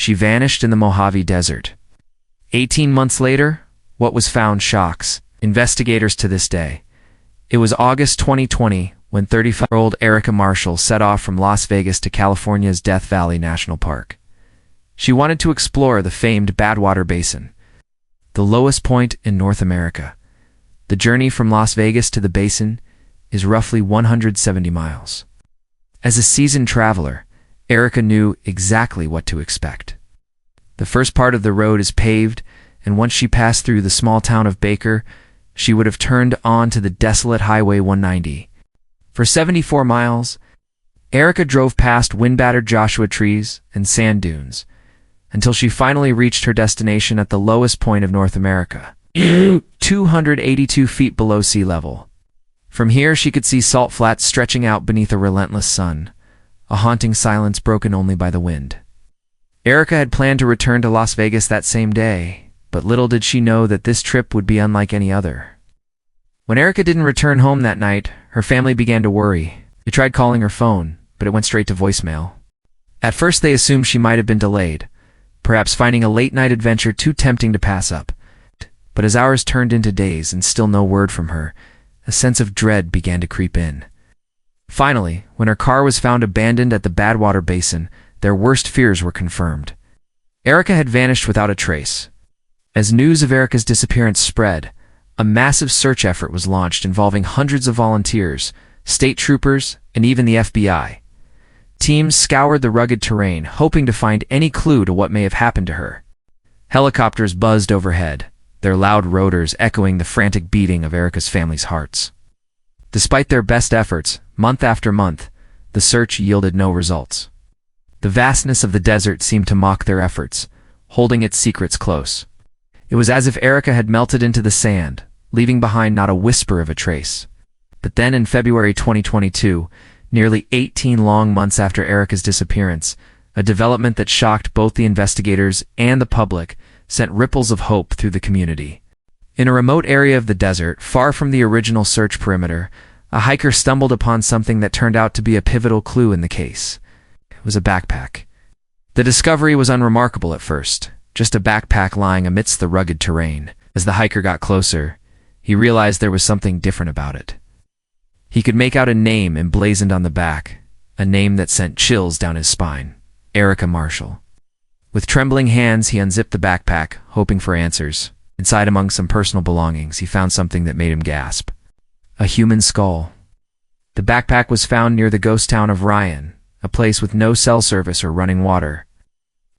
she vanished in the Mojave Desert. 18 months later, what was found shocks investigators to this day. It was August 2020 when 35-year-old Erica Marshall set off from Las Vegas to California's Death Valley National Park. She wanted to explore the famed Badwater Basin, the lowest point in North America. The journey from Las Vegas to the basin is roughly 170 miles. As a seasoned traveler, Erica knew exactly what to expect. The first part of the road is paved, and once she passed through the small town of Baker, she would have turned on to the desolate Highway 190. For 74 miles, Erica drove past wind-battered Joshua trees and sand dunes, until she finally reached her destination at the lowest point of North America, 282 feet below sea level. From here she could see salt flats stretching out beneath a relentless sun, a haunting silence broken only by the wind. Erica had planned to return to Las Vegas that same day, but little did she know that this trip would be unlike any other. When Erica didn't return home that night, her family began to worry. They tried calling her phone, but it went straight to voicemail. At first they assumed she might have been delayed, perhaps finding a late-night adventure too tempting to pass up. But as hours turned into days and still no word from her, a sense of dread began to creep in. Finally, when her car was found abandoned at the Badwater Basin, their worst fears were confirmed. Erica had vanished without a trace. As news of Erica's disappearance spread, a massive search effort was launched involving hundreds of volunteers, state troopers, and even the FBI. Teams scoured the rugged terrain, hoping to find any clue to what may have happened to her. Helicopters buzzed overhead, their loud rotors echoing the frantic beating of Erica's family's hearts. Despite their best efforts, month after month, the search yielded no results. The vastness of the desert seemed to mock their efforts, holding its secrets close. It was as if Erica had melted into the sand, leaving behind not a whisper of a trace. But then in February 2022, nearly 18 long months after Erica's disappearance, a development that shocked both the investigators and the public sent ripples of hope through the community. In a remote area of the desert, far from the original search perimeter, a hiker stumbled upon something that turned out to be a pivotal clue in the case. It was a backpack. The discovery was unremarkable at first, just a backpack lying amidst the rugged terrain. As the hiker got closer, he realized there was something different about it. He could make out a name emblazoned on the back, a name that sent chills down his spine: Erica Marshall. With trembling hands, he unzipped the backpack, hoping for answers. Inside, among some personal belongings, he found something that made him gasp: a human skull. The backpack was found near the ghost town of Ryan, a place with no cell service or running water.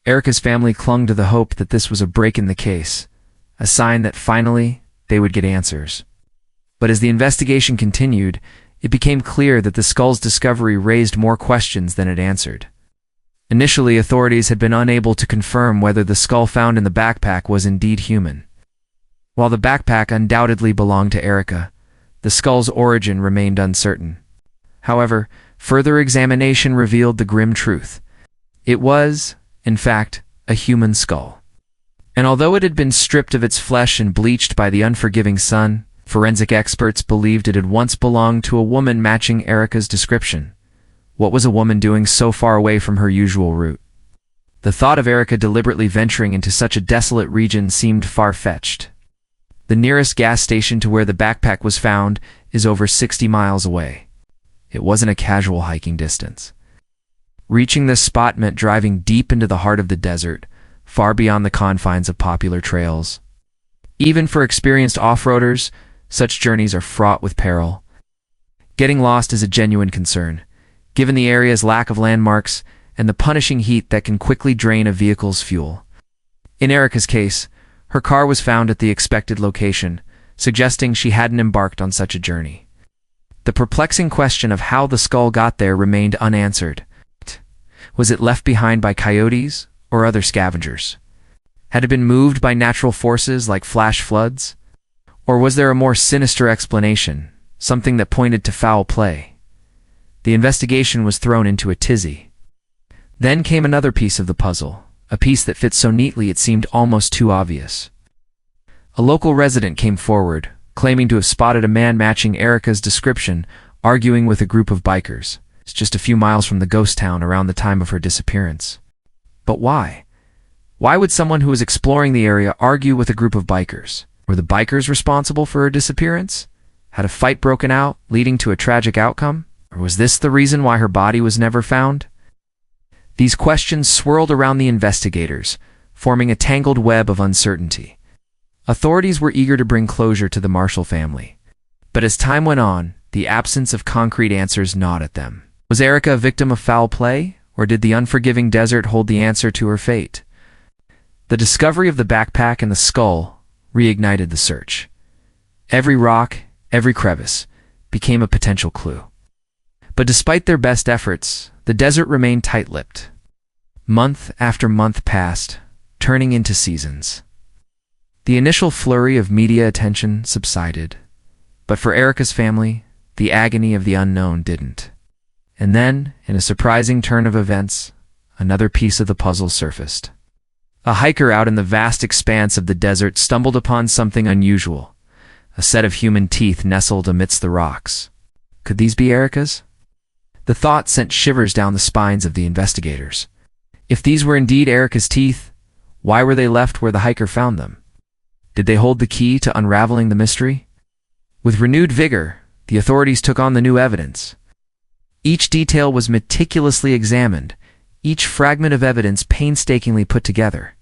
Erica's family clung to the hope that this was a break in the case, a sign that finally they would get answers. But as the investigation continued, it became clear that the skull's discovery raised more questions than it answered. Initially, authorities had been unable to confirm whether the skull found in the backpack was indeed human. While the backpack undoubtedly belonged to Erica, the skull's origin remained uncertain. However, further examination revealed the grim truth. It was, in fact, a human skull. And although it had been stripped of its flesh and bleached by the unforgiving sun, forensic experts believed it had once belonged to a woman matching Erica's description. What was a woman doing so far away from her usual route? The thought of Erica deliberately venturing into such a desolate region seemed far-fetched. The nearest gas station to where the backpack was found is over 60 miles away. It wasn't a casual hiking distance. Reaching this spot meant driving deep into the heart of the desert, far beyond the confines of popular trails. Even for experienced off-roaders, such journeys are fraught with peril. Getting lost is a genuine concern, given the area's lack of landmarks and the punishing heat that can quickly drain a vehicle's fuel. In Erica's case, her car was found at the expected location, suggesting she hadn't embarked on such a journey. The perplexing question of how the skull got there remained unanswered. Was it left behind by coyotes or other scavengers? Had it been moved by natural forces like flash floods? Or was there a more sinister explanation, something that pointed to foul play? The investigation was thrown into a tizzy. Then came another piece of the puzzle, a piece that fit so neatly it seemed almost too obvious. A local resident came forward, claiming to have spotted a man matching Erica's description, arguing with a group of bikers. It's just a few miles from the ghost town around the time of her disappearance. But why? Why would someone who was exploring the area argue with a group of bikers? Were the bikers responsible for her disappearance? Had a fight broken out, leading to a tragic outcome? Or was this the reason why her body was never found? These questions swirled around the investigators, forming a tangled web of uncertainty. Authorities were eager to bring closure to the Marshall family. But as time went on, the absence of concrete answers gnawed at them. Was Erica a victim of foul play, or did the unforgiving desert hold the answer to her fate? The discovery of the backpack and the skull reignited the search. Every rock, every crevice, became a potential clue. But despite their best efforts, the desert remained tight-lipped. Month after month passed, turning into seasons. The initial flurry of media attention subsided, but for Erica's family, the agony of the unknown didn't. And then, in a surprising turn of events, another piece of the puzzle surfaced. A hiker out in the vast expanse of the desert stumbled upon something unusual, a set of human teeth nestled amidst the rocks. Could these be Erica's? The thought sent shivers down the spines of the investigators. If these were indeed Erica's teeth, why were they left where the hiker found them? Did they hold the key to unraveling the mystery? With renewed vigor, the authorities took on the new evidence. Each detail was meticulously examined, each fragment of evidence painstakingly put together.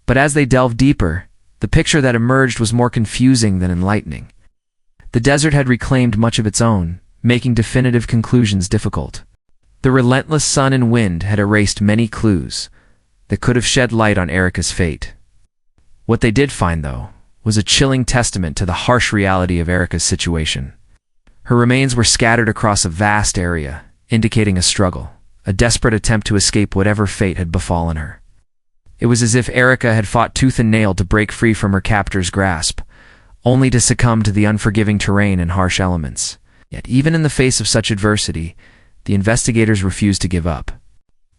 But as they delved deeper, the picture that emerged was more confusing than enlightening. The desert had reclaimed much of its own, making definitive conclusions difficult. The relentless sun and wind had erased many clues that could have shed light on Erica's fate. What they did find, though, was a chilling testament to the harsh reality of Erica's situation. Her remains were scattered across a vast area, indicating a struggle, a desperate attempt to escape whatever fate had befallen her. It was as if Erica had fought tooth and nail to break free from her captor's grasp, only to succumb to the unforgiving terrain and harsh elements. Yet even in the face of such adversity, the investigators refused to give up.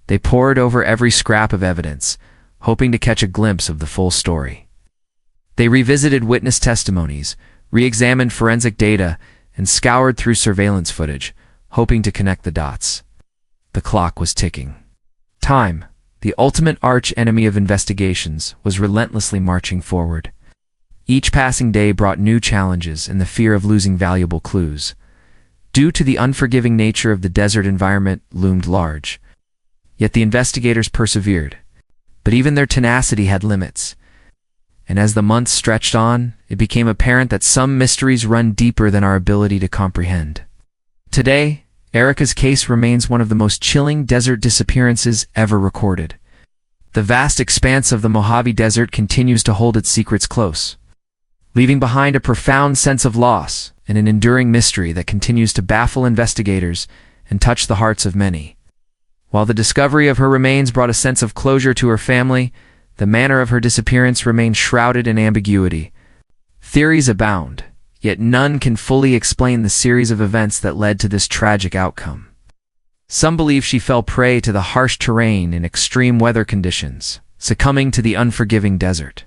They pored over every scrap of evidence, hoping to catch a glimpse of the full story. They revisited witness testimonies, re-examined forensic data, and scoured through surveillance footage, hoping to connect the dots. The clock was ticking. Time, the ultimate arch-enemy of investigations, was relentlessly marching forward. Each passing day brought new challenges and the fear of losing valuable clues. Due to the unforgiving nature of the desert environment loomed large. Yet the investigators persevered. But even their tenacity had limits. And as the months stretched on, it became apparent that some mysteries run deeper than our ability to comprehend. Today, Erica's case remains one of the most chilling desert disappearances ever recorded. The vast expanse of the Mojave Desert continues to hold its secrets close, leaving behind a profound sense of loss and an enduring mystery that continues to baffle investigators and touch the hearts of many. While the discovery of her remains brought a sense of closure to her family, the manner of her disappearance remains shrouded in ambiguity. Theories abound, yet none can fully explain the series of events that led to this tragic outcome. Some believe she fell prey to the harsh terrain and extreme weather conditions, succumbing to the unforgiving desert.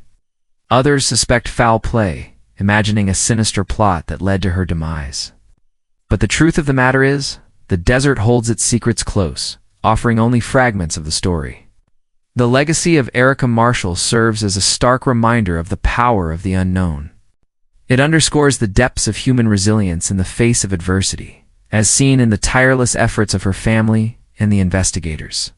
Others suspect foul play, imagining a sinister plot that led to her demise. But the truth of the matter is, the desert holds its secrets close, offering only fragments of the story. The legacy of Erica Marshall serves as a stark reminder of the power of the unknown. It underscores the depths of human resilience in the face of adversity, as seen in the tireless efforts of her family and the investigators.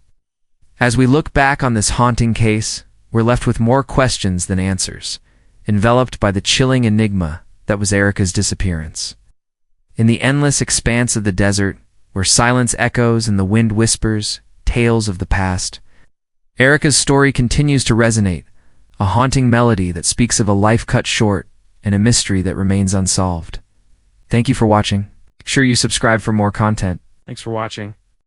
As we look back on this haunting case, we're left with more questions than answers, enveloped by the chilling enigma that was Erica's disappearance. In the endless expanse of the desert, where silence echoes and the wind whispers tales of the past, Erica's story continues to resonate, a haunting melody that speaks of a life cut short and a mystery that remains unsolved. Thank you for watching. Make sure you subscribe for more content. Thanks for watching.